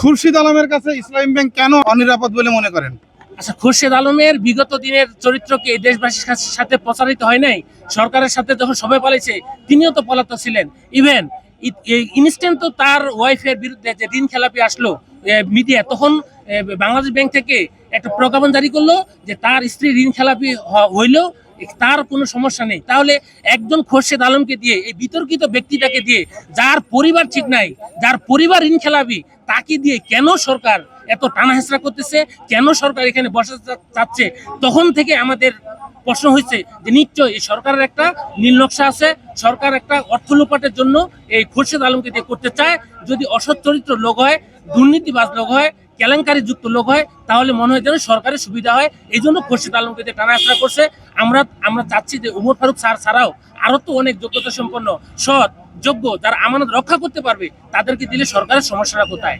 খুরশিদ আলমের কাছে ইসলামী ব্যাংক কেন অনিরাপদ বলে মনে করেন? আচ্ছা, খুরশেদ আলমের বিগত দিনের চরিত্রকে এই দেশবাসীর সাথে প্রচারিত হয় নাই। সরকারের সাথে যখন সবাই পালাইছে, তিনিও তো পলাতক ছিলেন। ইভেন ইনস্ট্যান্ট তো তার ওয়াইফের বিরুদ্ধে যে ঋণ খেলাপি আসলো মিডিয়া, তখন বাংলাদেশ ব্যাংক থেকে একটা প্রজ্ঞাপন জারি করলো যে তার স্ত্রী ঋণ খেলাপি হইলেও তার কোনো সমস্যা নেই। তাহলে একজন খুরশেদ আলমকে দিয়ে, এই বিতর্কিত ব্যক্তিটাকে দিয়ে, যার পরিবার ঠিক নাই, যার পরিবার ঋণ খেলাপি, তাকে দিয়ে কেন সরকার এত টানা হেঁচড়া করতেছে, কেন সরকার এখানে বসে চাচ্ছে? তখন থেকে আমাদের প্রশ্ন হয়েছে যে নিশ্চয়ই এই সরকারের একটা নীল নকশা আছে। সরকার একটা অর্থ লোপাটের জন্য এই খুরশেদ আলমকে দিয়ে করতে চায়। যদি অসৎ চরিত্র লোক হয়, দুর্নীতিবাজ লোক হয়, কেলেঙ্কারি যুক্ত লোক হয়, তাহলে মনে হয় যেন সরকারের সুবিধা হয়। এই জন্য খুরশেদ আলমকে দিয়ে টানা হেঁচড়া করছে। আমরা চাচ্ছি যে উমর ফারুক স্যার ছাড়াও আরো তো অনেক যোগ্যতা সম্পন্ন, সৎ, যোগ্য, যারা আমানত রক্ষা করতে পারবে, তাদেরকে দিলে সরকারের সমস্যাটা কোথায়?